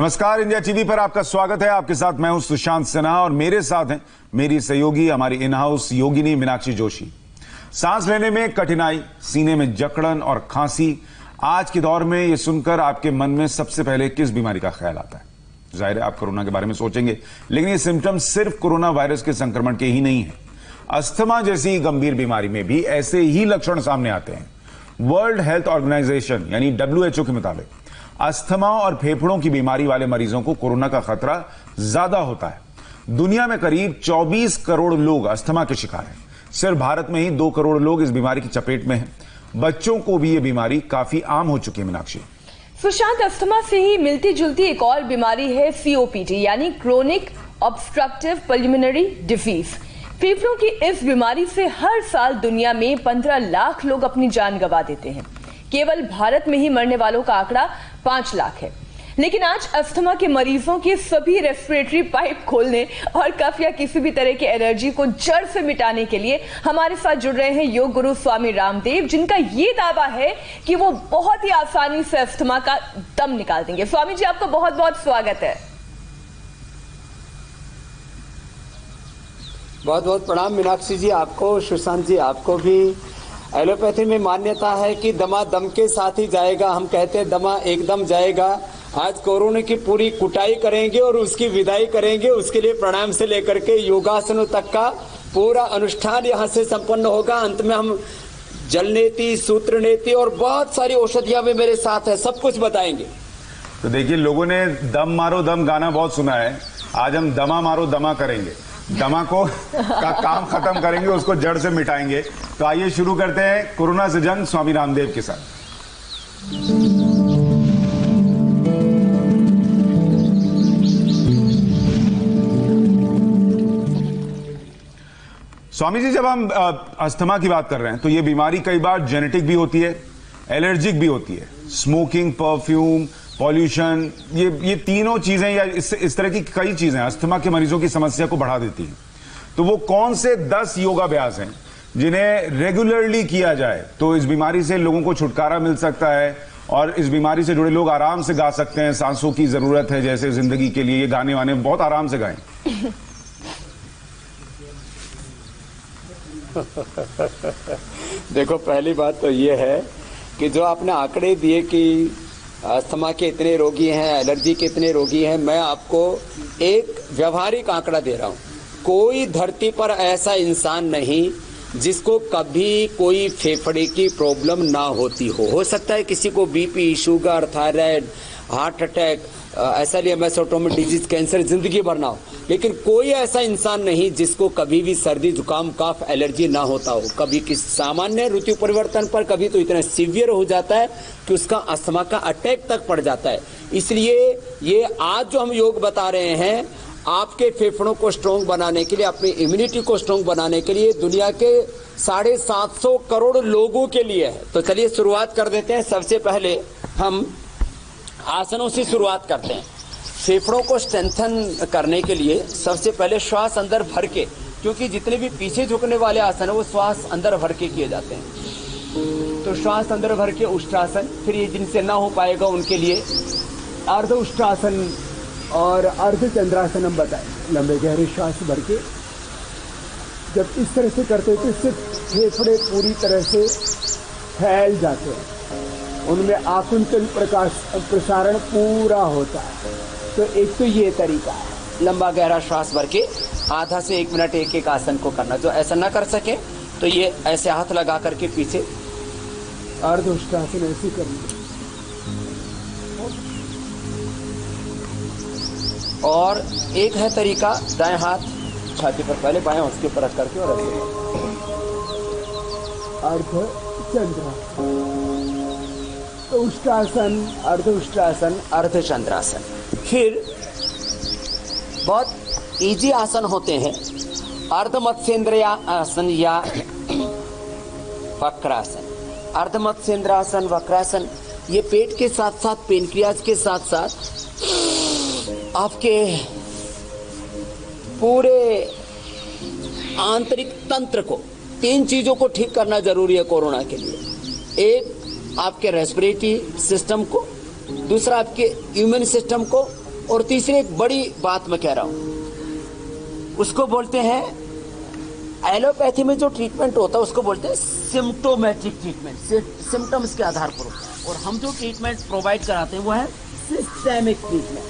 नमस्कार, India TV पर आपका स्वागत है। आपके साथ मैं हूं सुशांत सिन्हा और मेरे साथ हैं मेरी सहयोगी, हमारी इन हाउस योगिनी मीनाक्षी जोशी। सांस लेने में कठिनाई, सीने में जकड़न और खांसी, आज के दौर में ये सुनकर आपके मन में सबसे पहले किस बीमारी का ख्याल आता है? जाहिर है आप कोरोना के बारे में सोचेंगे, लेकिन ये सिम्टम्स सिर्फ कोरोना वायरस के संक्रमण के ही नहीं है। अस्थमा जैसी गंभीर बीमारी में भी ऐसे ही लक्षण सामने आते हैं। वर्ल्ड हेल्थ ऑर्गेनाइजेशन यानी WHO के मुताबिक अस्थमा और फेफड़ों की बीमारी वाले मरीजों को कोरोना का खतरा ज्यादा होता है। दुनिया में करीब 24 करोड़ लोग अस्थमा के शिकार हैं। सिर्फ भारत में ही 2 करोड़ लोग इस बीमारी की चपेट में हैं। बच्चों को भी ये बीमारी काफी आम हो चुकी है। मीनाक्षी, सुशांत, अस्थमा से ही मिलती जुलती एक और बीमारी है COPD यानी क्रोनिक ऑब्स्ट्रक्टिव पल्मोनरी डिजीज। फेफड़ों की इस बीमारी से हर साल दुनिया में 15 लाख लोग अपनी जान गंवा देते हैं। केवल भारत में ही मरने वालों का आंकड़ा 5 लाख है। लेकिन आज अस्थमा के मरीजों के सभी रेस्पिरेटरी पाइप खोलने और कफ या किसी भी तरह की एलर्जी को जड़ से मिटाने के लिए हमारे साथ जुड़ रहे हैं योग गुरु स्वामी रामदेव, जिनका ये दावा है कि वो बहुत ही आसानी से अस्थमा का दम निकाल देंगे। स्वामी जी, आपका बहुत बहुत स्वागत है। बहुत बहुत प्रणाम मीनाक्षी जी, आपको, सुशांत जी आपको भी। एलोपैथी में मान्यता है कि दमा दम के साथ ही जाएगा। हम कहते हैं दमा एकदम जाएगा। आज कोरोना की पूरी कुटाई करेंगे और उसकी विदाई करेंगे। उसके लिए प्राणायाम से लेकर के योगासनों तक का पूरा अनुष्ठान यहाँ से संपन्न होगा। अंत में हम जल नीति, सूत्र नीति और बहुत सारी औषधियां भी मेरे साथ है, सब कुछ बताएंगे। तो देखिए, लोगों ने दम मारो दम गाना बहुत सुना है। आज हम दमा मारो दमा करेंगे। दमा को का काम खत्म करेंगे, उसको जड़ से मिटाएंगे। तो आइए शुरू करते हैं कोरोना से जंग स्वामी रामदेव के साथ। स्वामी जी, जब हम अस्थमा की बात कर रहे हैं तो ये बीमारी कई बार जेनेटिक भी होती है, एलर्जिक भी होती है। स्मोकिंग, परफ्यूम, पॉल्यूशन, ये तीनों चीजें या इस तरह की कई चीजें अस्थमा के मरीजों की समस्या को बढ़ा देती हैं। तो वो कौन से 10 योगाभ्यास हैं जिन्हें रेगुलरली किया जाए तो इस बीमारी से लोगों को छुटकारा मिल सकता है और इस बीमारी से जुड़े लोग आराम से गा सकते हैं? सांसों की जरूरत है जैसे जिंदगी के लिए, ये गाने वाने बहुत आराम से गाएं। देखो, पहली बात तो ये है कि जो आपने आंकड़े दिए कि अस्थमा के इतने रोगी हैं, एलर्जी के इतने रोगी हैं, मैं आपको एक व्यवहारिक आंकड़ा दे रहा हूं। कोई धरती पर ऐसा इंसान नहीं जिसको कभी कोई फेफड़े की प्रॉब्लम ना होती हो सकता है किसी को BP, sugar, thyroid, heart attack, ऐसा ऑटोमेटिक डिजीज, कैंसर जिंदगी भर ना हो, लेकिन कोई ऐसा इंसान नहीं जिसको कभी भी सर्दी, जुकाम, कफ, एलर्जी ना होता हो। कभी किसी सामान्य ऋतु परिवर्तन पर कभी तो इतना सीवियर हो जाता है कि उसका अस्थमा का अटैक तक पड़ जाता है। इसलिए ये आज जो हम योग बता रहे हैं आपके फेफड़ों को स्ट्रॉन्ग बनाने के लिए, अपनी इम्यूनिटी को स्ट्रॉन्ग बनाने के लिए, दुनिया के 750 करोड़ लोगों के लिए है। तो चलिए शुरुआत कर देते हैं। सबसे पहले हम आसनों से शुरुआत करते हैं। फेफड़ों को स्ट्रेंथन करने के लिए सबसे पहले श्वास अंदर भर के, क्योंकि जितने भी पीछे झुकने वाले आसन है वो श्वास अंदर भर के किए जाते हैं। तो श्वास अंदर भर के उष्ट्रासन, फिर ये जिनसे ना हो पाएगा उनके लिए अर्ध उष्ट्रासन और अर्ध चंद्रासन हम बताएं। लंबे गहरे श्वास भर के जब इस तरह से करते हैं तो इससे फेफड़े पूरी तरह से फैल जाते हैं, उनमें आकुंचन प्रकाश प्रसारण पूरा होता है। तो एक तो ये तरीका है, लंबा गहरा श्वास भर के आधा से 1 मिनट एक एक आसन को करना। जो ऐसा ना कर सके तो ये ऐसे हाथ लगा करके पीछे अर्ध उष्ट्रासन ऐसे करना। और एक है तरीका, दाएं हाथ छाती पर पहले, बाएं उसके ऊपर रख करके और ऐसे अर्ध चंद्रासन, उष्ट्रासन, अर्ध उष्ट्रासन, अर्ध चंद्रासन। फिर बहुत इजी आसन होते हैं, अर्ध मत्स्येंद्र आसन या वक्रासन। अर्ध मत्स्येंद्रासन, वक्रासन, ये पेट के साथ साथ पेनक्रियाज के साथ साथ आपके पूरे आंतरिक तंत्र को, 3 चीजों को ठीक करना जरूरी है कोरोना के लिए। एक आपके रेस्पिरेटरी सिस्टम को, दूसरा आपके इम्यून सिस्टम को, और तीसरी एक बड़ी बात मैं कह रहा हूं, उसको बोलते हैं एलोपैथी में जो ट्रीटमेंट होता है उसको बोलते हैं सिम्टोमेटिक ट्रीटमेंट, सिम्टम्स के आधार पर होता है। और हम जो ट्रीटमेंट प्रोवाइड कराते हैं वो है सिस्टेमिक ट्रीटमेंट।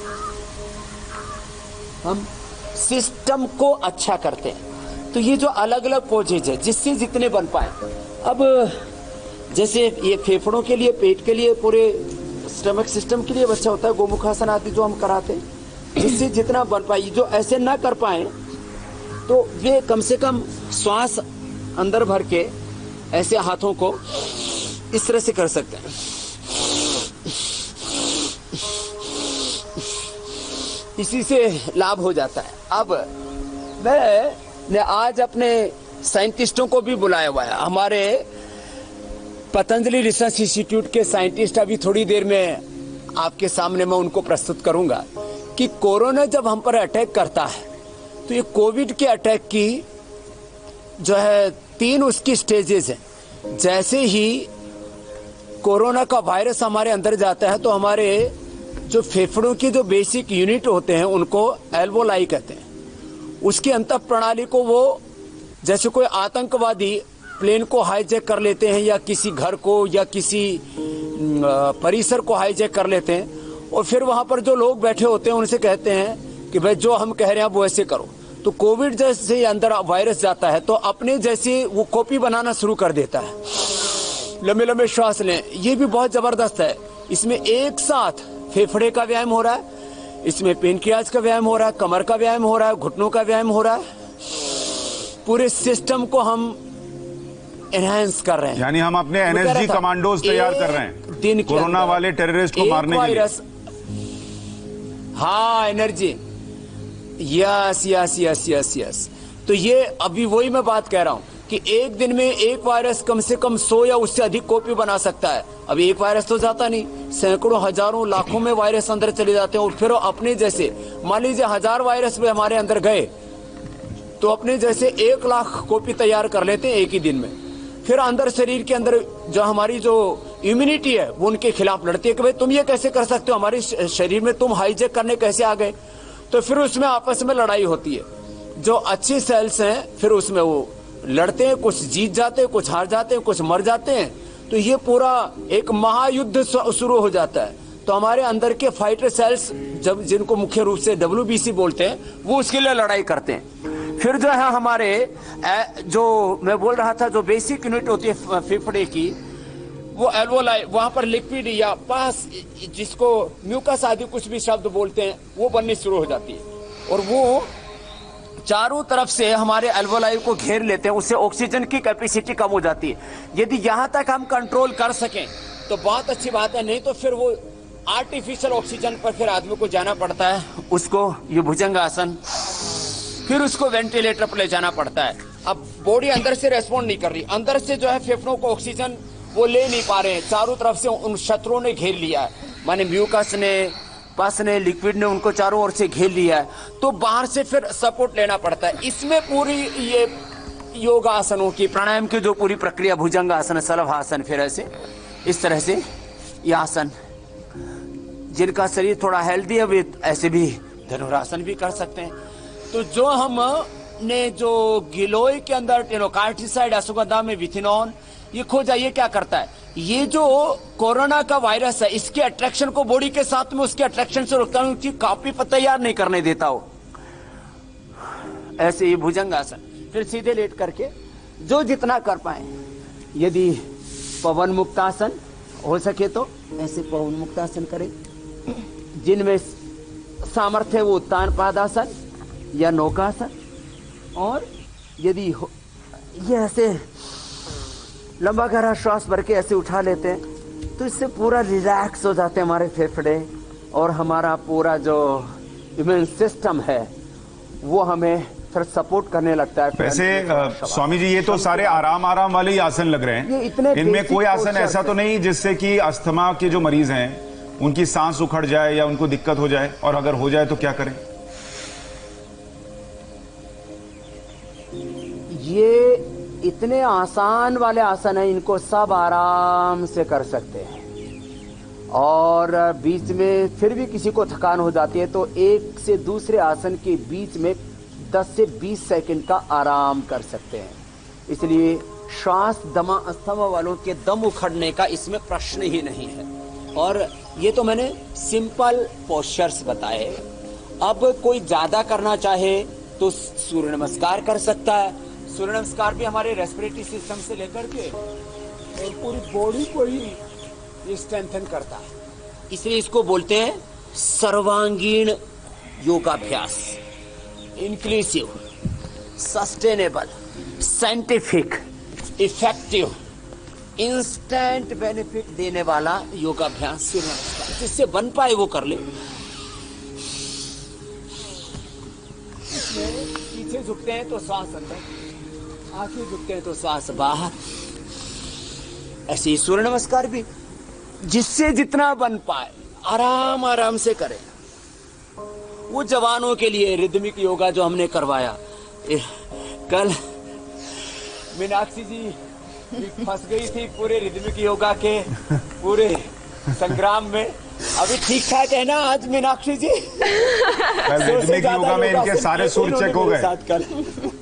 हम सिस्टम को अच्छा करते हैं। तो ये जो अलग अलग पोजेज है जिससे जितने बन पाए, अब जैसे ये फेफड़ों के लिए, पेट के लिए, पूरे स्टमक सिस्टम के लिए अच्छा होता है गोमुखासन आदि जो हम कराते हैं, जिससे जितना बन पाए। जो ऐसे ना कर पाए तो वे कम से कम श्वास अंदर भर के ऐसे हाथों को इस तरह से कर सकते हैं। इसी से लाभ हो जाता है। अब मैंने आज अपने साइंटिस्टों को भी बुलाया हुआ है, हमारे पतंजलि रिसर्च इंस्टीट्यूट के साइंटिस्ट। अभी थोड़ी देर में आपके सामने मैं उनको प्रस्तुत करूंगा कि कोरोना जब हम पर अटैक करता है तो ये कोविड के अटैक की जो है 3 उसकी स्टेजेस हैं। जैसे ही कोरोना का वायरस हमारे अंदर जाता है तो हमारे जो फेफड़ों की जो बेसिक यूनिट होते हैं उनको एल्वोलाई कहते हैं। उसकी अंतर प्रणाली को वो जैसे कोई आतंकवादी प्लेन को हाईजैक कर लेते हैं या किसी घर को या किसी परिसर को हाईजैक कर लेते हैं और फिर वहां पर जो लोग बैठे होते हैं उनसे कहते हैं कि भाई जो हम कह रहे हैं वो ऐसे करो। तो कोविड जैसे अंदर वायरस जाता है तो अपने जैसे वो कॉपी बनाना शुरू कर देता है। लंबे लंबे श्वास लें, ये भी बहुत जबरदस्त है। इसमें एक साथ फेफड़े का व्यायाम हो रहा है, इसमें पेनक्रियाज का व्यायाम हो रहा है, कमर का व्यायाम हो रहा है, घुटनों का व्यायाम हो रहा है। पूरे सिस्टम को हम एनहांस कर रहे हैं। यानी हम अपने एनएसजी कमांडोज तैयार कर रहे हैं दिन कोरोना वाले टेररिस्ट को मारने के लिए। हाँ, energy, yes yes yes yes yes. तो ये अभी वही मैं बात कह रहा हूं कि एक दिन में एक वायरस कम से कम 100 या उससे अधिक कॉपी बना सकता है। अभी एक वायरस तो जाता नहीं, सैकड़ों, हजारों, लाखों में वायरस अंदर चले जाते हैं। और फिर अपने जैसे मान लीजिए 1000 वायरस भी हमारे अंदर गए तो अपने जैसे 1 लाख कॉपी तैयार कर लेते हैं एक ही दिन में। फिर अंदर शरीर के अंदर जो हमारी जो इम्यूनिटी है वो उनके खिलाफ लड़ती है कि भाई तुम ये कैसे कर सकते हो, हमारे शरीर में तुम हाईजैक करने कैसे आ गए। तो फिर उसमें आपस में लड़ाई होती है। जो अच्छे सेल्स हैं फिर उसमें वो लड़ते हैं, कुछ जीत जाते हैं, कुछ हार जाते हैं, कुछ मर जाते हैं। तो ये पूरा एक महायुद्ध शुरू हो जाता है। तो हमारे अंदर के फाइटर सेल्स जब जिनको मुख्य रूप से WBC बोलते हैं वो उसके लिए लड़ाई करते हैं। फिर जो है हमारे जो मैं बोल रहा था जो बेसिक यूनिट होती है फेफड़े की, वो एल्वोलाई, वहां पर लिक्विड या पास जिसको म्यूकस आदि कुछ भी शब्द बोलते हैं वो बननी शुरू हो जाती है और वो चारों तरफ से हमारे एल्वोलाई को घेर लेते हैं। उससे ऑक्सीजन की कैपेसिटी कम हो जाती है। यदि यहां तक हम कंट्रोल कर सकें तो बहुत अच्छी बात है, नहीं तो फिर वो आर्टिफिशियल ऑक्सीजन पर फिर आदमी को जाना पड़ता है, उसको ये भुजंग आसन, फिर उसको वेंटिलेटर पर ले जाना पड़ता है। अब बॉडी अंदर से रेस्पॉन्ड नहीं कर रही, अंदर से जो है फेफड़ों को ऑक्सीजन वो ले नहीं पा रहे हैं, चारों तरफ से उन शत्रुओं ने घेर लिया है, माने म्यूकस ने, पस ने, लिक्विड ने उनको चारों ओर से घेर लिया है। तो बाहर से फिर सपोर्ट लेना पड़ता है। इसमें पूरी ये योग आसनों की, प्राणायाम की जो पूरी प्रक्रिया, भुजंग आसन, शलभासन, फिर ऐसे इस तरह से ये आसन, जिनका शरीर थोड़ा हेल्दी है वे ऐसे भी धनुरासन भी कर सकते हैं। तो जो हमने जो गिलोय के अंदर टेनोकार्टिसाइड, अश्वगंधा में विथिनॉन ये खोजा, ये क्या करता है, ये जो कोरोना का वायरस है इसके अट्रैक्शन को बॉडी के साथ में उसके अट्रैक्शन से रोकता है, उसकी कॉपी पर तैयार नहीं करने देता हो। ऐसे ये भुजंग आसन, फिर सीधे लेट करके जो जितना कर पाए, यदि पवन मुक्तासन हो सके तो ऐसे पवन मुक्तासन करें। जिनमें सामर्थ्य वो उत्तान पादासन या नौकासन, और यदि ये ऐसे लंबा गहरा श्वास भर के ऐसे उठा लेते हैं तो इससे पूरा रिलैक्स हो जाते हैं हमारे फेफड़े और हमारा पूरा जो इम्यून सिस्टम है वो हमें फिर सपोर्ट करने लगता है। वैसे स्वामी जी ये तो सारे आराम वाले ही आसन लग रहे हैं, इनमें कोई आसन ऐसा तो नहीं जिससे कि अस्थमा के जो मरीज हैं उनकी सांस उखड़ जाए या उनको दिक्कत हो जाए, और अगर हो जाए तो क्या करें? ये इतने आसान वाले आसन हैं, इनको सब आराम से कर सकते हैं और बीच में फिर भी किसी को थकान हो जाती है तो एक से दूसरे आसन के बीच में 10 से 20 सेकंड का आराम कर सकते हैं। इसलिए श्वास दमा अस्थमा वालों के दम उखड़ने का इसमें प्रश्न ही नहीं है। और ये तो मैंने सिंपल पोस्चर्स बताए। अब कोई ज्यादा करना चाहे तो सूर्य नमस्कार कर सकता है। सूर्य नमस्कार भी हमारे रेस्पिरेटरी सिस्टम से लेकर के और पूरी बॉडी को ही स्ट्रेंथन करता है। इसलिए इसको बोलते हैं सर्वांगीण योगाभ्यास। Inclusive, sustainable, scientific, effective, instant benefit देने वाला योगाभ्यास सूर्य नमस्कार। जिससे बन पाए वो कर ले। पीछे झुकते हैं तो सांस अंदर, आंखें झुकते हैं तो सांस बाहर। ऐसे ही सूर्य नमस्कार भी जिससे जितना बन पाए आराम आराम से करें। वो जवानों के लिए रिदमिक योगा जो हमने करवाया, कल मीनाक्षी जी फंस गई थी पूरे रिदमिक योगा के पूरे संग्राम में। अभी ठीक ठाक है ना आज मीनाक्षी जी? रिदमिक योगा में इनके सारे सुर चेक हो गए।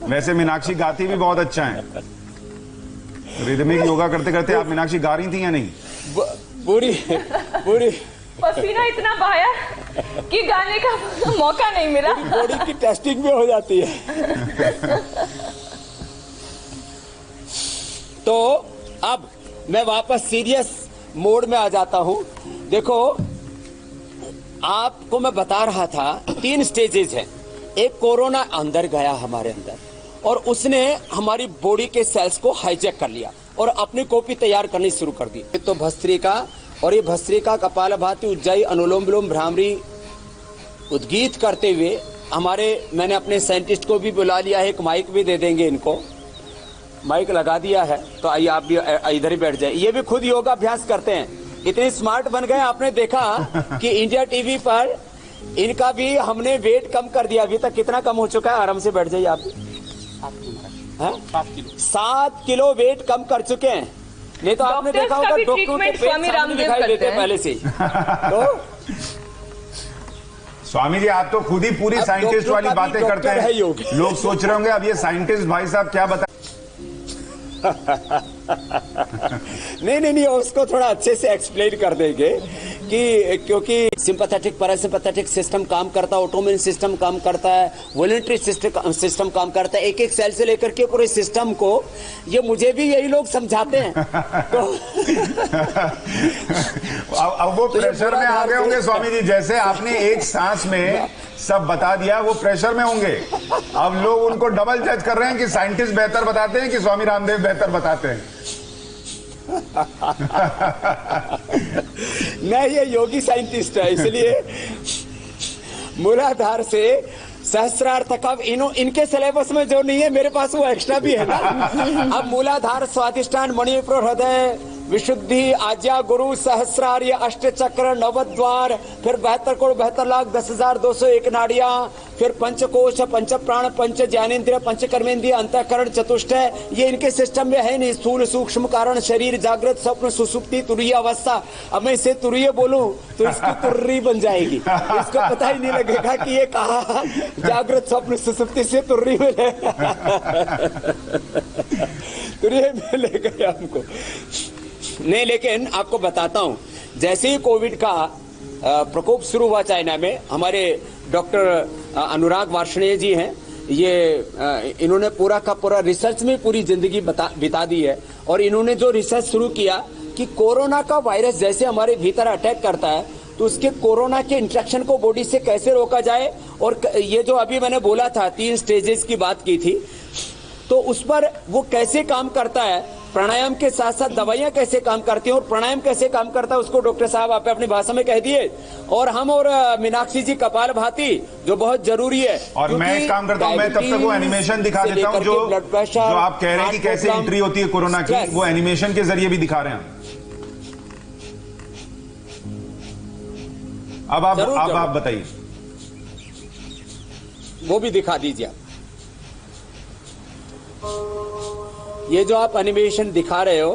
वैसे मीनाक्षी गाती भी बहुत अच्छा है। रिदमिक योगा करते करते आप मीनाक्षी गा रही थी या नहीं? पूरी पसीना इतना बहाया कि गाने का मौका नहीं मिला। बॉडी की टेस्टिंग भी हो जाती है। तो अब मैं वापस सीरियस मोड में आ जाता हूं। देखो, आपको मैं बता रहा था 3 स्टेजेस हैं। एक कोरोना अंदर गया हमारे अंदर और उसने हमारी बॉडी के सेल्स को हाईजैक कर लिया और अपनी कॉपी तैयार करनी शुरू कर दी। तो भस्त्रिका, और ये भस्त्रिका, कपालभाति, उज्जाई, अनुलोम विलोम, भ्रामरी उद्गीत करते हुए मैंने अपने साइंटिस्ट को भी बुला लिया है। एक माइक भी दे देंगे इनको, माइक लगा दिया है। तो आइए आप भी इधर ही बैठ जाए। ये भी खुद योगाभ्यास करते हैं, इतने स्मार्ट बन गए। आपने देखा कि इंडिया टीवी पर इनका भी हमने वेट कम कर दिया। अभी तक कितना कम हो चुका है? आराम से बैठ जाइए आप। 7 किलो वेट कम कर चुके हैं। नहीं तो आपने देखा होगा डॉक्टरों के स्वामी रामदेव दिखाई देते पहले से। तो स्वामी जी, आप तो खुद ही पूरी साइंटिस्ट वाली बातें करते हैं। लोग सोच रहे होंगे अब ये साइंटिस्ट भाई साहब क्या बता नहीं, उसको थोड़ा अच्छे से एक्सप्लेन कर देंगे कि क्योंकि सिंपैथेटिक पैरासिम्पैथेटिक सिस्टम काम करता है, ऑटोमेन सिस्टम काम करता है, वॉलंटरी सिस्टम काम करता है। एक एक सेल से लेकर के पूरे सिस्टम को ये मुझे भी यही लोग समझाते हैं। तो अब वो प्रेशर में आ गए होंगे स्वामी जी। जैसे आपने एक सांस में सब बता दिया, वो प्रेशर में होंगे। अब लोग उनको डबल जज कर रहे हैं कि साइंटिस्ट बेहतर बताते हैं कि स्वामी रामदेव बेहतर बताते हैं। नहीं, ये योगी साइंटिस्ट है, इसलिए मूलाधार से सहस्रार्थ का इनके सिलेबस में जो नहीं है मेरे पास वो एक्स्ट्रा भी है ना। अब मूलाधार, स्वादिष्ठान, मणिपुर, हृदय, विशुद्धि, आज्ञा, गुरु, सहस्रार्य, अष्ट चक्र, नवद्वार, फिर 72 करोड़ 72 लाख 10,201 नाड़ियां, फिर पंचकोश, पंच प्राण, पंच ज्ञानेन्द्रिय, पंच कर्मेंद्रिय, अंतःकरण, चतुष्टय, ये इनके सिस्टम में है नहीं। स्थूल सूक्ष्म कारण, शरीर, जागृत, स्वप्न, सुसुप्ति, तुरीय अवस्था। अब मैं इसे तुरीय बोलूं तो इसकी तुर्री बन जाएगी, इसको पता ही नहीं लगेगा कि ये कहा जागृत, स्वप्न, सुसुप्ति से तुर्री में तुरीय में ले गए हमको। नहीं, लेकिन आपको बताता हूं, जैसे ही कोविड का प्रकोप शुरू हुआ चाइना में, हमारे डॉक्टर अनुराग वार्ष्णेय जी हैं, ये इन्होंने पूरा का पूरा रिसर्च में पूरी जिंदगी बिता दी है। और इन्होंने जो रिसर्च शुरू किया कि कोरोना का वायरस जैसे हमारे भीतर अटैक करता है तो उसके कोरोना के इंफेक्शन को बॉडी से कैसे रोका जाए। और ये जो अभी मैंने बोला था 3 स्टेजेस की बात की थी, तो उस पर वो कैसे काम करता है, प्राणायाम के साथ साथ दवाइयां कैसे काम करती हैं और प्राणायाम कैसे काम करता है, उसको डॉक्टर साहब आप अपनी भाषा में कह दिए। और हम और मीनाक्षी जी कपालभाति जो बहुत जरूरी है। और मैं एक काम करता हूं, मैं तब तक वो एनिमेशन दिखा देता हूं जो आप कह रहे हैं कि कैसे एंट्री होती है कोरोना की, वो एनिमेशन के जरिए भी दिखा रहे हैं। अब आप बताइए, वो भी दिखा दीजिए। ये जो आप एनिमेशन दिखा रहे हो,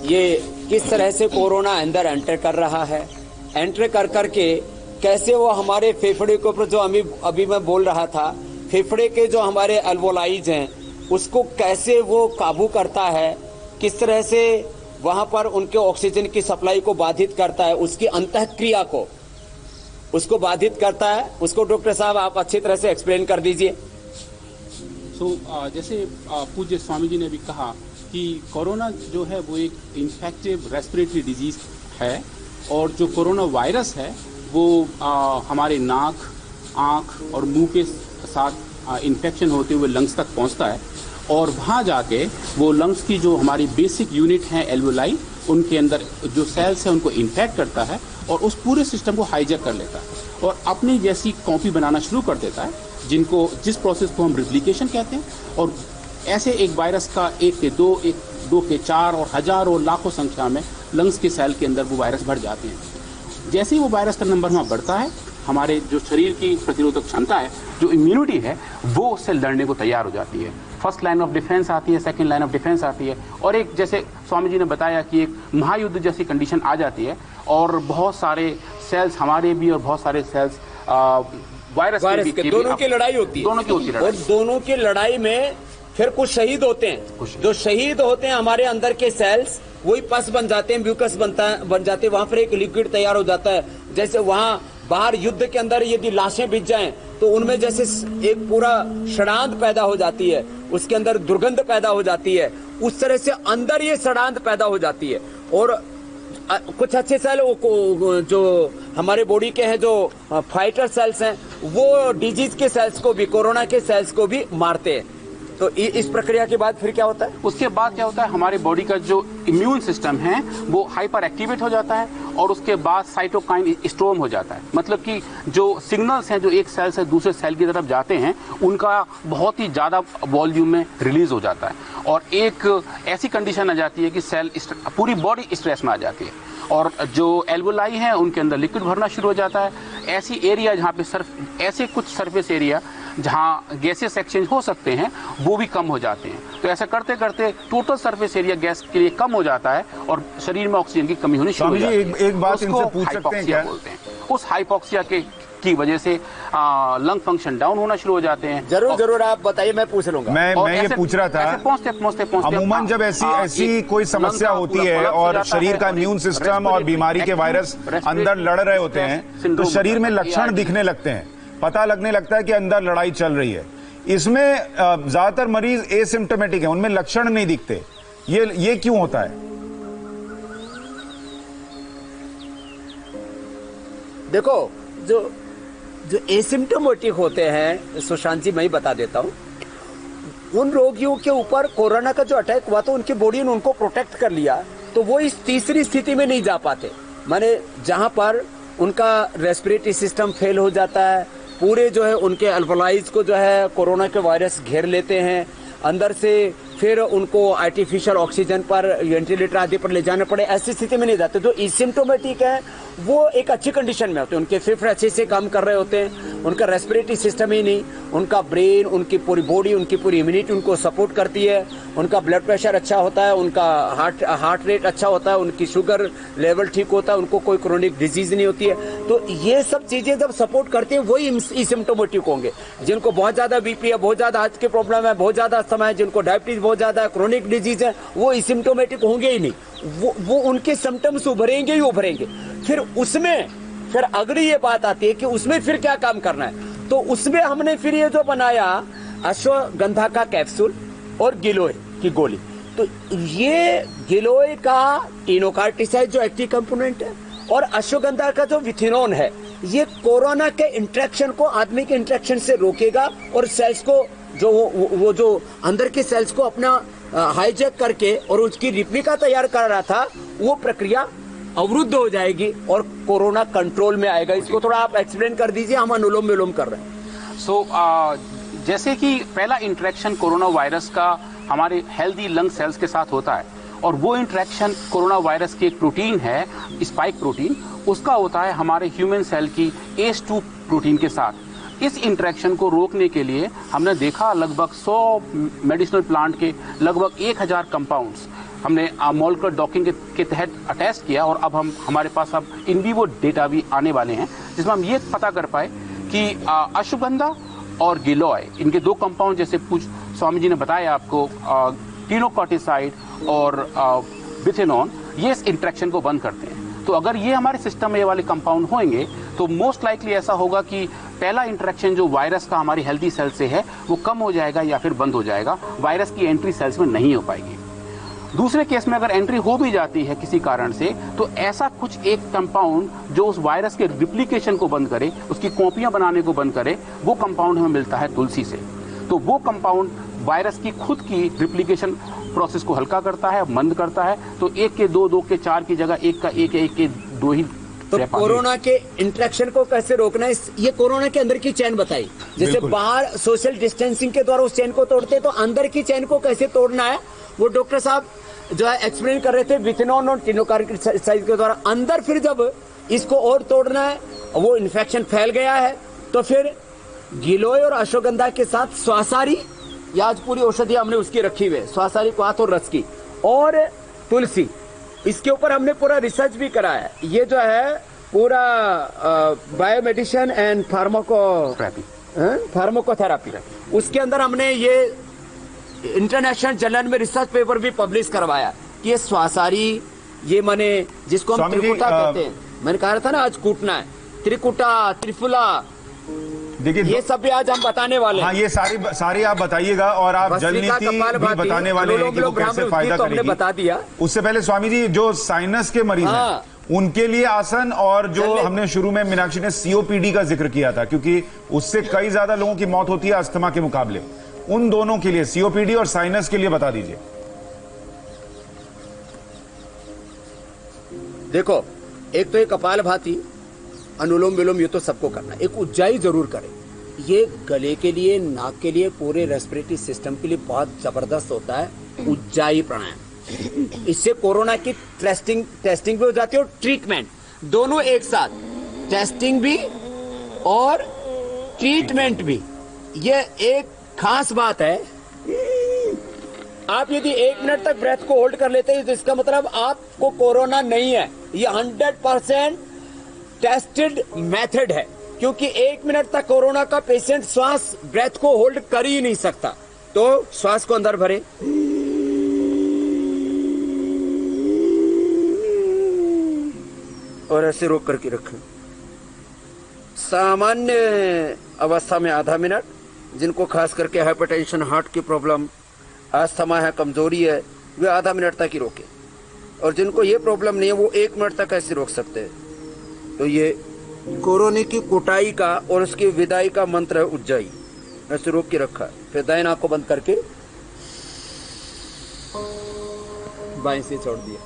ये किस तरह से कोरोना अंदर एंटर कर रहा है, एंटर कर करके कैसे वो हमारे फेफड़े के ऊपर, जो अभी मैं बोल रहा था, फेफड़े के जो हमारे अल्वोलाइज हैं उसको कैसे वो काबू करता है, किस तरह से वहां पर उनके ऑक्सीजन की सप्लाई को बाधित करता है, उसकी अंतःक्रिया को उसको बाधित करता है, उसको डॉक्टर साहब आप अच्छी तरह से एक्सप्लेन कर दीजिए। जैसे पूज्य स्वामी जी ने भी कहा कि कोरोना जो है वो एक इन्फेक्टिव रेस्पिरेटरी डिजीज है, और जो कोरोना वायरस है वो हमारे नाक, आँख और मुंह के साथ इन्फेक्शन होते हुए लंग्स तक पहुंचता है, और वहाँ जाके वो लंग्स की जो हमारी बेसिक यूनिट हैं एल्वोलाई, उनके अंदर जो सेल्स हैं उनको इन्फेक्ट करता है और उस पूरे सिस्टम को हाईजैक कर लेता है और अपनी जैसी कॉपी बनाना शुरू कर देता है, जिस प्रोसेस को हम रिप्लिकेशन कहते हैं। और ऐसे एक वायरस का 1 के 2, 2 के 4 और हजारों लाखों संख्या में लंग्स के सेल के अंदर वो वायरस बढ़ जाते हैं। जैसे ही वो वायरस का नंबर वहाँ बढ़ता है, हमारे जो शरीर की प्रतिरोधक क्षमता है, जो इम्यूनिटी है, वो उससे लड़ने को तैयार हो जाती है। फर्स्ट लाइन ऑफ डिफेंस आती है, सेकंड लाइन ऑफ डिफेंस आती है, और एक जैसे स्वामी जी ने बताया कि एक महायुद्ध जैसी कंडीशन आ जाती है, और बहुत सारे सेल्स हमारे भी और बहुत सारे सेल्स वायरस के दोनों की लड़ाई होती है, दोनों की होती है, और दोनों की लड़ाई में फिर कुछ शहीद होते हैं। जो शहीद होते हैं हमारे अंदर के सेल्स, वही पस बन जाते हैं, म्यूकस बन जाते हैं, वहां पर एक लिक्विड तैयार हो जाता है। जैसे वहां बाहर युद्ध के अंदर यदि लाशें बिछ जाएं तो उनमें जैसे एक पूरा षडांत पैदा हो जाती है, उसके अंदर दुर्गंध पैदा हो जाती है, उस तरह से अंदर ये षडांत पैदा हो जाती है। और कुछ अच्छे सेल जो हमारे बॉडी के हैं, जो फाइटर सेल्स हैं, वो डिजीज के सेल्स को भी, कोरोना के सेल्स को भी मारते हैं। तो इस प्रक्रिया के बाद फिर क्या होता है? उसके बाद क्या होता है, हमारे बॉडी का जो इम्यून सिस्टम है वो हाइपर एक्टिवेट हो जाता है, और उसके बाद साइटोकाइन स्टॉर्म हो जाता है। मतलब कि जो सिग्नल्स हैं जो एक सेल से दूसरे सेल की तरफ जाते हैं, उनका बहुत ही ज़्यादा वॉल्यूम में रिलीज हो जाता है, और एक ऐसी कंडीशन आ जाती है कि सेल पूरी बॉडी स्ट्रेस में आ जाती है, और जो एल्वोलाई हैं उनके अंदर लिक्विड भरना शुरू हो जाता है। ऐसी एरिया जहाँ पे ऐसे कुछ सरफेस एरिया जहाँ गैसेस एक्सचेंज हो सकते हैं, वो भी कम हो जाते हैं। तो ऐसा करते करते टोटल सरफेस एरिया गैस के लिए कम हो जाता है, और शरीर में ऑक्सीजन की कमी होनी शुरू हो जाती है। एक बात इनसे पूछ सकते हैं क्या? बोलते हैं उस हाइपोक्सिया की वजह से लंग फंक्शन डाउन होना शुरू हो जाते हैं। जरूर आप बताइए, मैं पूछ लूंगा। मैं ये पूछ रहा था, अमूमन जब ऐसी कोई समस्या होती है और शरीर का इम्यून सिस्टम और बीमारी के वायरस अंदर लड़ रहे होते हैं, तो शरीर में लक्षण दिखने लगते हैं, पता लगने लगता है कि अंदर लड़ाई चल रही है। इसमें ज्यादातर मरीज एसिम्प्टोमेटिक है, उनमें लक्षण नहीं दिखते। ये क्यों होता है? देखो, जो एसिम्प्टोमेटिक होते हैं, सुशांत जी मैं ही बता देता हूं, उन रोगियों के ऊपर कोरोना का जो अटैक हुआ तो उनकी बॉडी ने उनको प्रोटेक्ट कर लिया, तो वो इस तीसरी स्थिति में नहीं जा पाते। माने जहां पर उनका रेस्पिरेटरी सिस्टम फेल हो जाता है, पूरे जो है उनके अल्वोलाइज को जो है कोरोना के वायरस घेर लेते हैं अंदर से, फिर उनको आर्टिफिशियल ऑक्सीजन पर, वेंटिलेटर आदि पर ले जाना पड़े, ऐसी स्थिति में नहीं जाते। जो एसिम्प्टोमेटिक है वो एक अच्छी कंडीशन में होते हैं, उनके फेफड़े अच्छे से काम कर रहे होते हैं, उनका रेस्पिरेटरी सिस्टम ही नहीं, उनका ब्रेन, उनकी पूरी बॉडी, उनकी पूरी इम्यूनिटी उनको सपोर्ट करती है, उनका ब्लड प्रेशर अच्छा होता है, उनका हार्ट रेट अच्छा होता है, उनकी शुगर लेवल ठीक होता है, उनको कोई क्रोनिक डिजीज नहीं होती है। तो ये सब चीजें जब सपोर्ट करती है वही एसिम्प्टोमेटिक होंगे। जिनको बहुत ज्यादा बीपी है, बहुत ज्यादा हार्ट की प्रॉब्लम है, बहुत ज्यादा अस्थमा है, जिनको डायबिटीज बहुत ज्यादा है, क्रोनिक डिजीज है, वो एसिम्प्टोमेटिक होंगे ही नहीं। वो उनके सिम्टम्स उभरेंगे ही उभरेंगे। फिर अगली ये बात आती है कि उसमें फिर क्या काम करना है। तो उसमें हमने फिर ये जो बनाया अश्वगंधा का कैप्सूल और गिलोय की गोली। तो ये गिलोय का टिनोकार्टिसाइड जो एक्टिव कंपोनेंट है, और अश्वगंधा का जो विथिनोन है, ये कोरोना के इंट्रैक्शन को, आदमी के इंट्रैक्शन से रोकेगा, और सेल्स को वो जो अंदर के सेल्स को अपना हाईजैक करके और उसकी रिप्लिका तैयार कर रहा था, वो प्रक्रिया अवरुद्ध हो जाएगी और कोरोना कंट्रोल में आएगा। इसको थोड़ा आप एक्सप्लेन कर दीजिए, हम अनुलोम विलोम कर रहे हैं। जैसे कि पहला इंटरेक्शन कोरोना वायरस का हमारे हेल्दी लंग सेल्स के साथ होता है, और वो इंटरेक्शन कोरोना वायरस की एक प्रोटीन है, स्पाइक प्रोटीन, उसका होता है हमारे ह्यूमन सेल की ACE2 प्रोटीन के साथ। इस इंटरेक्शन को रोकने के लिए हमने देखा लगभग 100 मेडिसिनल प्लांट के लगभग 1000 कंपाउंड्स हमने मॉलिक्यूलर डॉकिंग के तहत अटैच किया और अब हमारे पास अब इन विवो डेटा भी आने वाले हैं, जिसमें हम ये पता कर पाए कि अश्वगंधा और गिलोय, इनके दो कंपाउंड, जैसे स्वामी जी ने बताया आपको, टिनोकॉर्टिसाइड और बिथेनॉन, ये इस इंट्रैक्शन को बंद करते हैं। तो अगर ये हमारे सिस्टम में ये वाले कंपाउंड होंगे तो मोस्ट लाइकली ऐसा होगा कि पहला इंटरेक्शन जो वायरस का हमारी हेल्दी सेल से है वो कम हो जाएगा या फिर बंद हो जाएगा, वायरस की एंट्री सेल्स में नहीं हो पाएगी। दूसरे केस में अगर एंट्री हो भी जाती है किसी कारण से, तो ऐसा कुछ एक कंपाउंड जो उस वायरस के रिप्लिकेशन को बंद करे, उसकी कॉपियां बनाने को बंद करे, वो कंपाउंड हमें मिलता है तुलसी से। तो वो कंपाउंड वायरस की खुद की रिप्लिकेशन प्रोसेस को हल्का करता है, मंद करता है। तो 1 के 2, 2 के 4 की जगह 1 का 1, 1 के 2 ही। तो कोरोना के इंट्रैक्शन को कैसे रोकना है, ये कोरोना के अंदर की चेन बताई। जैसे बाहर सोशल डिस्टेंसिंग के द्वारा उस चेन को तोड़ते हैं, तो अंदर की चेन को कैसे तोड़ना है वो डॉक्टर साहब जो है एक्सप्लेन कर रहे थे, बिथेनॉन और टिनोकॉर्टिसाइड के द्वारा। अंदर फिर जब इसको और तोड़ना है, वो इन्फेक्शन फैल गया है, तो फिर गिलोय और अश्वगंधा के साथ स्वासारी, या आज पूरी औषधि हमने उसकी रखी हुई है, स्वासारी को हाथ और रस की, और तुलसी, इसके ऊपर हमने पूरा रिसर्च भी करा है। ये जो है पूरा बायोमेडिसिन एंड फार्माकोथेरेपी, उसके अंदर हमने ये इंटरनेशनल जर्नल में रिसर्च पेपर भी पब्लिश करवाया कि ये स्वासारी, ये माने जिसको हम त्रिकुटा कहते हैं, मैंने कहा था ना आज कूटना है, त्रिकुटा, त्रिफुला, देखिए ये सब भी आज हम बताने वाले हैं। हाँ, ये सारी आप बताइएगा, और आप जल नीति भी बताने वाले हैं कि वो कैसे फायदा तो हमने बता दिया। उससे पहले स्वामी जी, जो साइनस के मरीज हैं उनके लिए आसन, और जो हमने शुरू में मीनाक्षी ने सीओपीडी का जिक्र किया था, क्योंकि उससे कई ज्यादा लोगों की मौत होती है अस्थमा के मुकाबले, उन दोनों के लिए सीओपीडी और साइनस के लिए बता दीजिए। देखो, एक तो ये कपालभाति, अनुलोम विलोम, ये तो सबको करना। एक उज्जाई जरूर करें, ये गले के लिए, नाक के लिए, पूरे रेस्पिरेटरी सिस्टम के लिए बहुत जबरदस्त होता है उज्जाई प्राणायाम। इससे कोरोना की टेस्टिंग भी हो जाती है और ट्रीटमेंट दोनों एक साथ, टेस्टिंग भी और ट्रीटमेंट भी। ये एक खास बात है। आप यदि 1 मिनट तक ब्रेथ को होल्ड कर लेते हैं तो इसका मतलब आपको कोरोना नहीं है। ये 100% टेस्टेड मेथड है, क्योंकि 1 मिनट तक कोरोना का पेशेंट श्वास, ब्रेथ को होल्ड कर ही नहीं सकता। तो श्वास को अंदर भरे और ऐसे रोक करके रखें। सामान्य अवस्था में आधा मिनट, जिनको खास करके हाइपरटेंशन, हार्ट की प्रॉब्लम, अस्थमा है, कमजोरी है, वे आधा मिनट तक ही रोके, और जिनको ये प्रॉब्लम नहीं है वो 1 मिनट तक ऐसे रोक सकते हैं। तो ये कोरोना की कुटाई का और उसकी विदाई का मंत्र है उज्जाई। ऐसे रोक के रखा, फिर दाएं आंख को बंद करके बाएं से छोड़ दिया।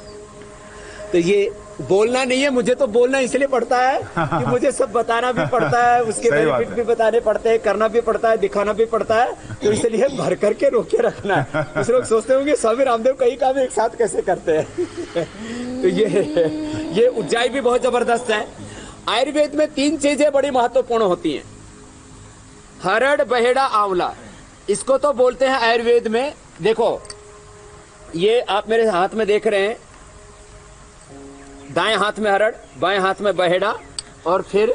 तो ये बोलना नहीं है, मुझे तो बोलना इसलिए पड़ता है कि मुझे सब बताना भी पड़ता है, उसके बेनिफिट भी बताने पड़ते हैं, करना भी पड़ता है, दिखाना भी पड़ता है, तो इसलिए भर करके रोक के रखना है। कुछ लोग सोचते होंगे स्वामी रामदेव कई काम एक साथ कैसे करते हैं। तो ये उज्जाई भी बहुत जबरदस्त है। आयुर्वेद में 3 चीजें बड़ी महत्वपूर्ण होती हैं, हरड़, बहेड़ा, आंवला। इसको तो बोलते हैं आयुर्वेद में, देखो ये आप मेरे हाथ में देख रहे हैं, दाएं हाथ में हरड़, बाएं हाथ में बहेड़ा, और फिर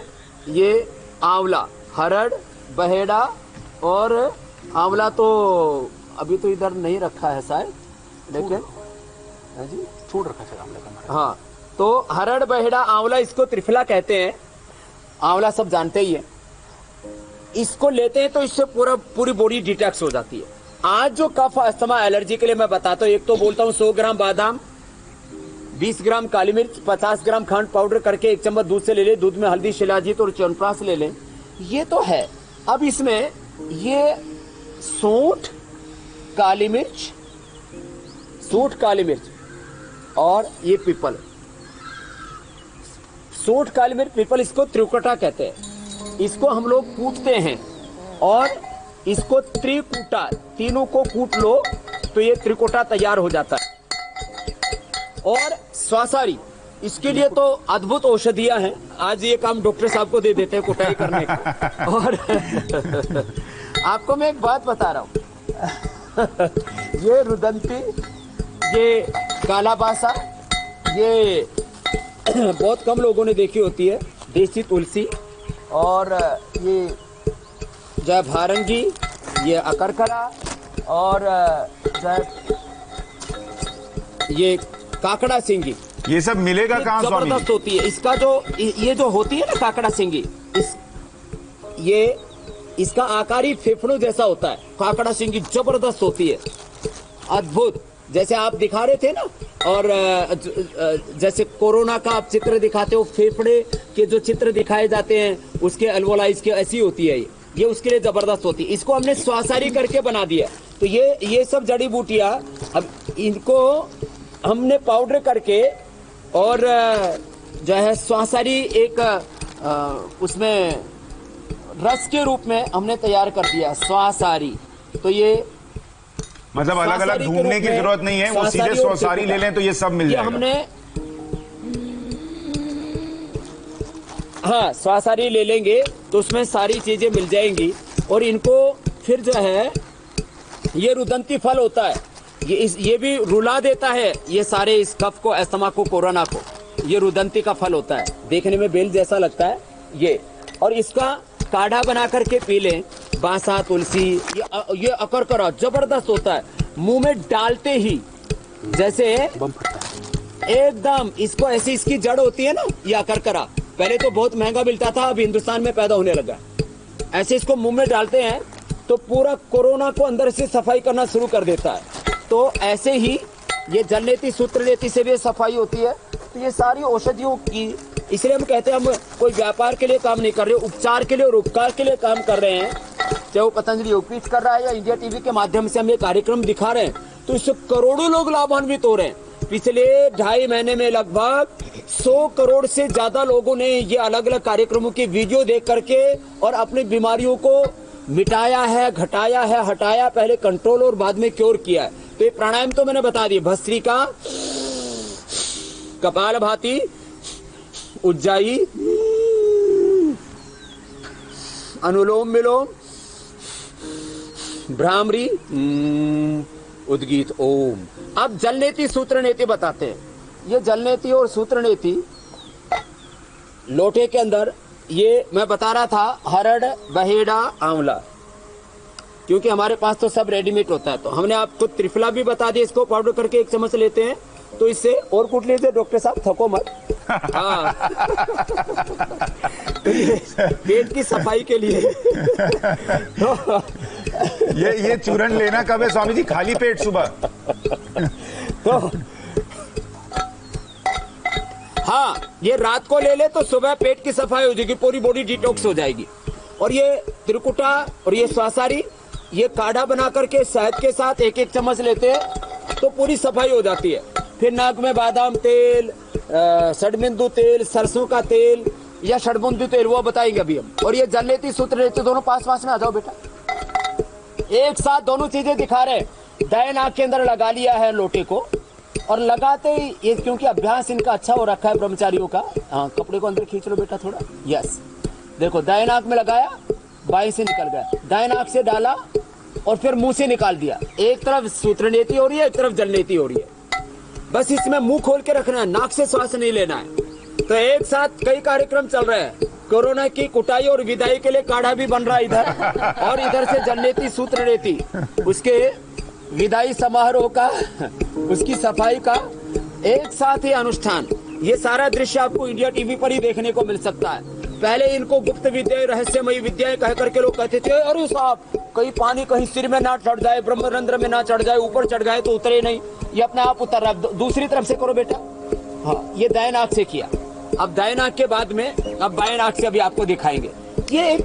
ये आंवला। हरड़, बहेड़ा और आंवला तो अभी तो इधर नहीं रखा है शायद, लेकिन जी छोड़ रखा है आंवला का। हाँ, तो हरड़, बहेड़ा, आंवला, इसको त्रिफला कहते हैं। आंवला सब जानते ही है। इसको लेते हैं तो इससे पूरी बॉडी डिटॉक्स हो जाती है। आज जो कफ, अस्थमा, एलर्जी के लिए मैं बताता हूँ, एक तो बोलता हूँ 100 ग्राम बादाम, 20 ग्राम काली मिर्च, 50 ग्राम खंड पाउडर करके 1 चम्मच दूध से ले ले, दूध में हल्दी, शिलाजीत और च्यवनप्राश ले लें। ये तो है। अब इसमें ये सूंठ, काली मिर्च, सूंठ, काली मिर्च और ये पीपल, सूंठ, काली मिर्च, पीपल, इसको त्रिकुटा कहते हैं। इसको हम लोग कूटते हैं और इसको त्रिकुटा, तीनों को कूट लो तो ये त्रिकुटा तैयार हो जाता है। और स्वासारी, इसके लिए तो अद्भुत औषधियां हैं। आज ये काम डॉक्टर साहब को दे देते हैं कुटाई करने का। और आपको मैं एक बात बता रहा हूं, ये रुदंती, ये काला बासा, ये बहुत कम लोगों ने देखी होती है, देसी तुलसी, और ये जो है भारंगी, ये अकरकरा, और जो है ये काकड़ा सिंगी। ये सब मिलेगा कहाँ स्वामी जबरदस्त जी? होती है। इसका जो ये जो होती है ना काकड़ा सिंगी, ये इसका आकार ही फेफड़ों जैसा होता है। काकड़ा सिंगी जबरदस्त होती है, अद्भुत, जैसे आप दिखा रहे थे ना, और जैसे कोरोना का आप चित्र दिखाते हो, फेफड़े के जो चित्र दिखाए जाते हैं उसके अल्वोलाइज के, ऐसी होती है ये उसके लिए जबरदस्त होती है। इसको हमने स्वासारी करके बना दिया। तो ये सब जड़ी बूटियां, अब इनको हमने पाउडर करके और जो है स्वासारी एक उसमें रस के रूप में हमने तैयार कर दिया, स्वासारी। तो ये मतलब अलग अलग ढूंढने की जरूरत नहीं है, वो सीधे स्वासारी ले लें तो ये सब मिल जाएगा। हमने हाँ स्वासारी ले लेंगे तो उसमें सारी चीजें मिल जाएंगी। और इनको फिर जो है ये रुदंती फल होता है, ये भी रुला देता है ये सारे इस कफ को, अस्थमा को, कोरोना को। ये रुदंती का फल होता है, देखने में बेल जैसा लगता है ये। और इसका काढ़ा बना करके पी लें, बासा, तुलसी, ये अकरकरा जबरदस्त होता है। मुंह में डालते ही जैसे एकदम इसको ऐसी इसकी जड़ होती है ना, ये अकरकरा पहले तो बहुत महंगा मिलता था, अब हिंदुस्तान में पैदा होने लगा। ऐसे इसको मुंह में डालते हैं तो पूरा कोरोना को अंदर से सफाई करना शुरू कर देता है। तो ऐसे ही ये जलनेती, सूत्रनेती से भी सफाई होती है। तो ये सारी औषधियों की, इसलिए हम कहते हैं हम कोई व्यापार के लिए काम नहीं कर रहे, उपचार के लिए और उपकार के लिए काम कर रहे हैं। चाहे वो पतंजलि योगपीठ कर रहा है या इंडिया टीवी के माध्यम से हम ये कार्यक्रम दिखा रहे हैं, तो इससे करोड़ों लोग लाभान्वित हो रहे हैं। पिछले 2.5 महीने में लगभग 100 करोड़ से ज्यादा लोगों ने ये अलग अलग कार्यक्रमों की वीडियो देख करके और अपनी बीमारियों को मिटाया है, घटाया है, हटाया, पहले कंट्रोल और बाद में क्योर किया है। तो ये प्राणायाम तो मैंने बता दिया, भस्त्रिका, कपालभाति, उज्जाई, अनुलोम विलोम, भ्रामरी, उद्गीत, ओम। अब जलनेती, सूत्रनेती बताते हैं। ये जलनेती और सूत्रनेती लोटे के अंदर, ये मैं बता रहा था, हरड़, बहेड़ा, आंवला, क्योंकि हमारे पास तो सब रेडीमेड होता है। तो हमने आपको त्रिफला भी बता दिया, इसको पाउडर करके 1 चम्मच लेते हैं तो इससे और कूट लीजिए डॉक्टर साहब, थको मत। हाँ पेट की सफाई के लिए तो ये चूरन लेना कब है स्वामी जी? खाली पेट सुबह? तो हाँ, ये रात को ले ले तो सुबह पेट की सफाई हो जाएगी, पूरी बॉडी डिटॉक्स हो जाएगी। और ये त्रिकुटा और ये स्वासारी, ये काढ़ा बना करके शहद के साथ 1-1 चम्मच लेते हैं तो पूरी सफाई हो जाती है। फिर नाक में बादाम तेल, षडबिंदु तेल, सरसों का तेल या षडबिंदु तेल, वो बताएंगे अभी हम। और ये जलनेती, सूत्रनेती दोनों पास पास में आ जाओ बेटा, एक साथ दोनों चीजें दिखा रहे हैं। दाएं नाक के अंदर लगा लिया है लोटे को, और लगाते ही ये, क्योंकि अभ्यास इनका अच्छा हो रखा है ब्रह्मचारियों का। हाँ, कपड़े को अंदर खींच लो बेटा थोड़ा, यस। देखो, दाएं नाक में लगाया, बाएं से निकल गया, दाएं नाक से डाला और फिर मुंह से निकाल दिया। एक तरफ सूत्रनेती हो रही है, एक तरफ जलनेती हो रही है। बस इसमें मुंह खोल के रखना है, नाक से श्वास नहीं लेना है। तो एक साथ कई कार्यक्रम चल रहे हैं। कोरोना की कुटाई और विदाई के लिए काढ़ा भी बन रहा है इधर, और इधर से जलनेती, सूत्रनेती, उसके विदाई समारोह का, उसकी सफाई का एक साथ ही अनुष्ठान। ये सारा दृश्य आपको इंडिया टीवी पर ही देखने को मिल सकता है। पहले इनको गुप्त विद्या, रहस्यमयी विद्याएं कह करके लोग कहते थे, अरे साहब कहीं पानी कहीं सिर में ना चढ़ जाए, ब्रह्मरंध्र में ना चढ़ जाए, ऊपर चढ़ गए तो उतरे नहीं, ये अपने आप उतर रहा। दूसरी तरफ से करो बेटा। हाँ, ये दाएं नाक से किया। अब दाएं नाक के बाद में अब बाएं नाक से अभी आपको दिखाएंगे। ये एक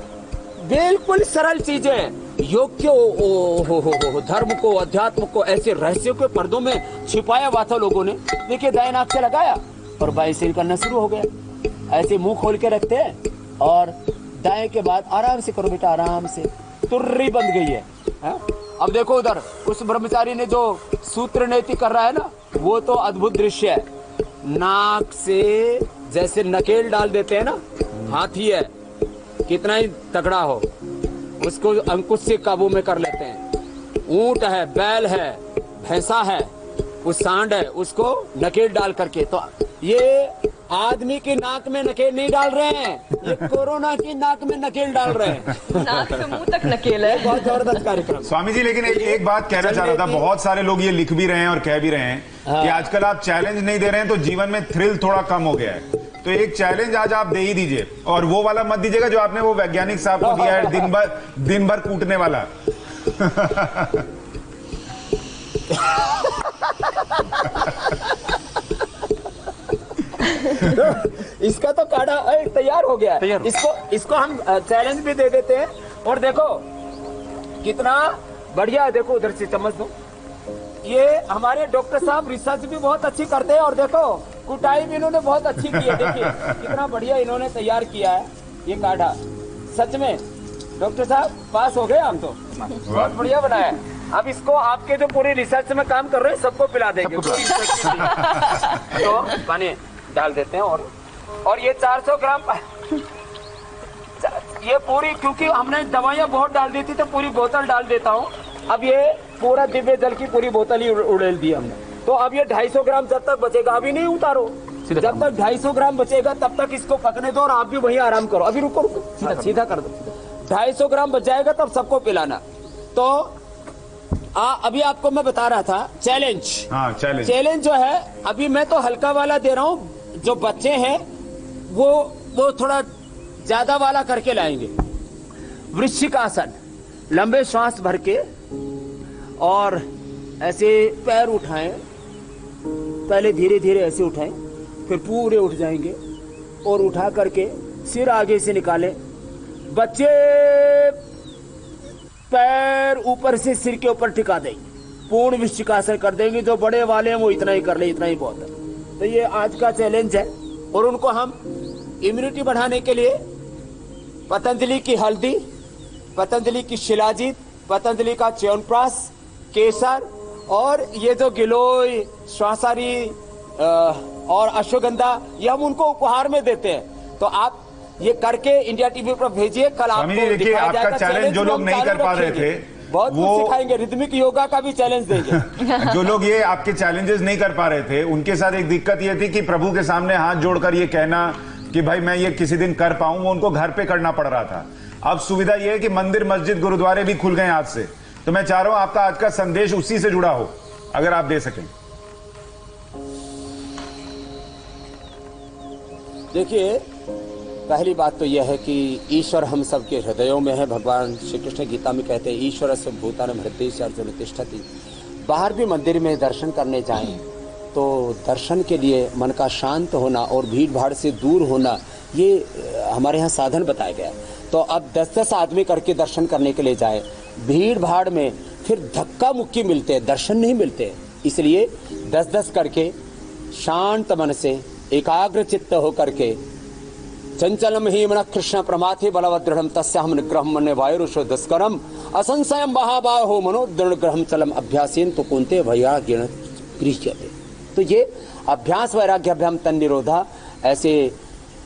बिल्कुल सरल चीजें हैं। योग के धर्म को, अध्यात्म को, ऐसे रहस्यों के पर्दों में छिपाया हुआ था लोगों ने। देखिए, दाएं नाक से लगाया और बाएं से करना शुरू हो गया। ऐसे मुंह खोल के रखते हैं और दाएं के बाद आराम से करो बेटा, आराम से। तुर्री बंद गई है, हा? अब देखो उधर उस ब्रह्मचारी ने जो सूत्रनेती कर रहा है ना, वो तो अद्भुत दृश्य है। नाक से जैसे नकेल डाल देते हैं ना, हाथी है कितना ही तगड़ा हो, उसको अंकुश से काबू में कर लेते हैं। ऊंट है, बैल है, भैंसा है, उस सांड है उसको नकेल डाल करके। तो ये आदमी की नाक में नकेल नहीं डाल रहे हैं, ये कोरोना की नाक में नकेल डाल रहे हैं। नाक से मुंह तक नकेल है। बहुत जबरदस्त कार्यक्रम। स्वामी जी लेकिन एक बात कहना चाह रहा था, बहुत सारे लोग ये लिख भी रहे हैं और कह भी रहे हैं कि आजकल आप चैलेंज नहीं दे रहे हैं तो जीवन में थ्रिल थोड़ा कम हो गया है। तो एक चैलेंज आज आप दे ही दीजिए, और वो वाला मत दीजिएगा जो आपने वो वैज्ञानिक साहब को दिया है, दिन भर कूटने वाला। इसका तो काढ़ा तैयार हो गया। इसको हम चैलेंज भी दे देते हैं। और देखो कितना बढ़िया, देखो उधर से चम्मच दो। ये हमारे डॉक्टर साहब रिसर्च भी बहुत अच्छी करते हैं, और देखो कुटाई भी इन्होंने बहुत अच्छी की है। देखिए कितना बढ़िया इन्होंने तैयार किया है ये काढ़ा। सच में डॉक्टर साहब पास हो गए हम तो, बहुत बढ़िया बनाया है। अब इसको आपके जो पूरे रिसर्च में काम कर रहे हैं सबको पिला देंगे। तो पानी डाल देते हैं। और ये 400 ग्राम ये पूरी, क्योंकि हमने दवाइयाँ बहुत डाल दी थी तो पूरी बोतल डाल देता हूँ। अब ये पूरा दिव्य जल की पूरी बोतल ही उड़ेल दी हमने। तो अब ये 250 ग्राम जब तक बचेगा, अभी नहीं उतारो, जब तक 250 ग्राम बचेगा तब तक इसको पकने दो, और आप भी वहीं आराम करो। अभी रुको सीधा कर दो। 250 ग्राम बच जाएगा तब सबको पिलाना। तो अभी आपको मैं बता रहा था चैलेंज। हाँ, चैलेंज जो है अभी मैं तो हल्का वाला दे रहा हूँ। जो बच्चे हैं वो थोड़ा ज्यादा वाला करके लाएंगे। वृश्चिक आसन, लंबे श्वास भर के और ऐसे पैर उठाएं, पहले धीरे धीरे ऐसे उठाएं, फिर पूरे उठ जाएंगे और उठा करके सिर आगे से निकालें। बच्चे पैर ऊपर से सिर के ऊपर टिका देंगे, पूर्ण वृश्चिकासन कर देंगे। जो बड़े वाले हैं वो इतना ही कर ले, इतना ही बहुत है। तो ये आज का चैलेंज है। और उनको हम इम्यूनिटी बढ़ाने के लिए पतंजलि की हल्दी, पतंजलि की शिलाजीत, पतंजलि का च्यवनप्राश, केसर और ये जो गिलोय, श्वासारी और अश्वगंधा, ये हम उनको उपहार में देते हैं। तो आप ये करके इंडिया टीवी पर भेजिए। कल आपको देखिए आपका चैलेंज जो लोग नहीं कर पा रहे थे बहुत कुछ सिखाएंगे। रिदमिक योगा का भी चैलेंज देंगे। जो लोग ये आपके चैलेंजेस नहीं कर पा रहे थे उनके साथ एक दिक्कत ये थी कि प्रभु के सामने हाथ जोड़कर ये कहना कि भाई मैं ये किसी दिन कर पाऊं, वो उनको घर पे करना पड़ रहा था। अब सुविधा ये है कि मंदिर, मस्जिद, गुरुद्वारे भी खुल गए आज से। तो मैं चाह रहा हूं आपका आज का संदेश उसी से जुड़ा हो, अगर आप दे सकें। देखिए पहली बात तो यह है कि ईश्वर हम सबके हृदयों में है। भगवान श्री कृष्ण गीता में कहते हैं ईश्वर से भूतानां हृदयेषु अर्जुन तिष्ठति। बाहर भी मंदिर में दर्शन करने जाएं तो दर्शन के लिए मन का शांत होना और भीड़ भाड़ से दूर होना, ये हमारे यहाँ साधन बताया गया। तो अब 10-10 आदमी करके दर्शन करने के लिए जाए, भीड़ भाड़ में फिर धक्का मुक्की मिलते हैं, दर्शन नहीं मिलते। इसलिए 10-10 करके शांत मन से एकाग्र चित्त होकर के, चंचलम ही मन कृष्ण प्रमाथे बलवदृढ़ तस्याहम निग्रहम मन्ये वायुरुषो दुष्करम असंशयम महाबाहो मनोदृढ़ ग्रहम चलम अभ्यासेन तो कुंते वैराग्येण गृह्यते। तो ये अभ्यास वैराग्याभ्याम तन निरोधा, ऐसे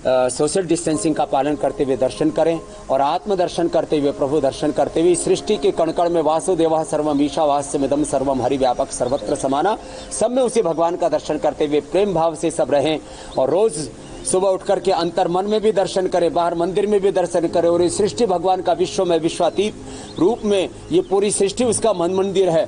सोशल डिस्टेंसिंग का पालन करते हुए दर्शन करें और आत्म दर्शन करते हुए, प्रभु दर्शन करते हुए सृष्टि के कण में वासुदेवा सर्वम ईशावास्यमिदं सर्वम हरि व्यापक सर्वत्र समाना, सब में उसी भगवान का दर्शन करते हुए प्रेम भाव से सब रहें। और रोज सुबह उठ करके अंतर मन में भी दर्शन करें, बाहर मंदिर में भी दर्शन करें। और ये सृष्टि भगवान का विश्व में विश्वातीत रूप में ये पूरी सृष्टि उसका मन मंदिर है।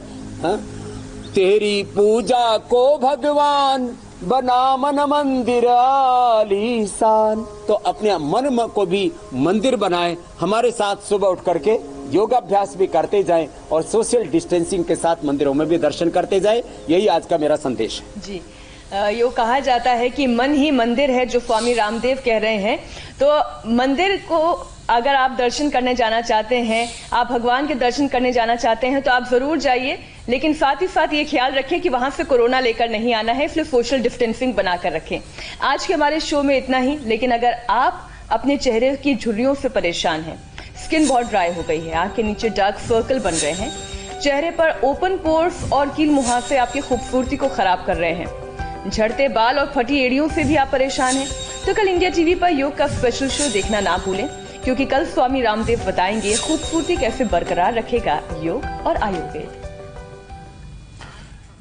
तेरी पूजा को भगवान बना मन मंदिर आलीशान। तो अपने मन को भी मंदिर बनाएं। हमारे साथ सुबह उठ करके योगाभ्यास भी करते जाएं और सोशल डिस्टेंसिंग के साथ मंदिरों में भी दर्शन करते जाएं। यही आज का मेरा संदेश है जी। यो कहा जाता है कि मन ही मंदिर है, जो स्वामी रामदेव कह रहे हैं। तो मंदिर को अगर आप दर्शन करने जाना चाहते हैं, आप भगवान के दर्शन करने जाना चाहते हैं, तो आप जरूर जाइए। लेकिन साथ ही साथ ये ख्याल रखें कि वहां से कोरोना लेकर नहीं आना है, इसलिए सोशल डिस्टेंसिंग बनाकर रखें। आज के हमारे शो में इतना ही। लेकिन अगर आप अपने चेहरे की झुर्रियों से परेशान हैं, स्किन बहुत ड्राई हो गई है, आंख के नीचे डार्क सर्कल बन रहे हैं, चेहरे पर ओपन पोर्स और कील मुहासे आपकी खूबसूरती को खराब कर रहे हैं, झड़ते बाल और फटी एड़ियों से भी आप परेशान हैं, तो कल इंडिया टीवी पर योग का स्पेशल शो देखना ना भूलें, क्योंकि कल स्वामी रामदेव बताएंगे खूबसूरती कैसे बरकरार रखेगा योग और आयुर्वेद।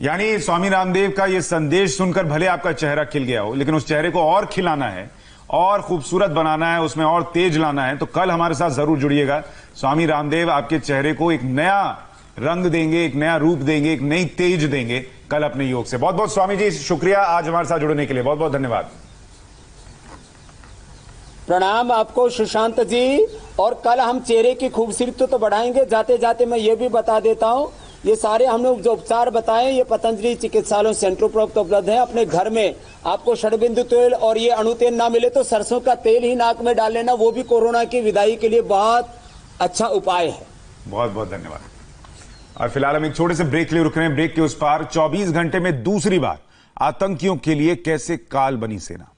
यानी स्वामी रामदेव का ये संदेश सुनकर भले आपका चेहरा खिल गया हो, लेकिन उस चेहरे को और खिलाना है और खूबसूरत बनाना है, उसमें और तेज लाना है, तो कल हमारे साथ जरूर जुड़िएगा। स्वामी रामदेव आपके चेहरे को एक नया रंग देंगे, एक नया रूप देंगे, एक नई तेज देंगे कल अपने योग से। बहुत बहुत स्वामी जी शुक्रिया आज हमारे साथ जुड़ने के लिए, बहुत बहुत धन्यवाद। प्रणाम आपको सुशांत जी। और कल हम चेहरे की खूबसूरती तो बढ़ाएंगे। जाते जाते मैं ये भी बता देता हूँ, ये सारे हम लोग जो उपचार बताए ये पतंजलि चिकित्सालयों सेंट्रो पर उपलब्ध है। अपने घर में आपको षडबिंदु तेल और ये अणु तेल ना मिले तो सरसों का तेल ही नाक में डाल लेना, वो भी कोरोना की विदाई के लिए बहुत अच्छा उपाय है। बहुत बहुत धन्यवाद। और फिलहाल हम एक छोटे से ब्रेक के लिए रुक रहे हैं। ब्रेक के उस पार 24 घंटे में दूसरी बार आतंकियों के लिए कैसे काल बनी सेना।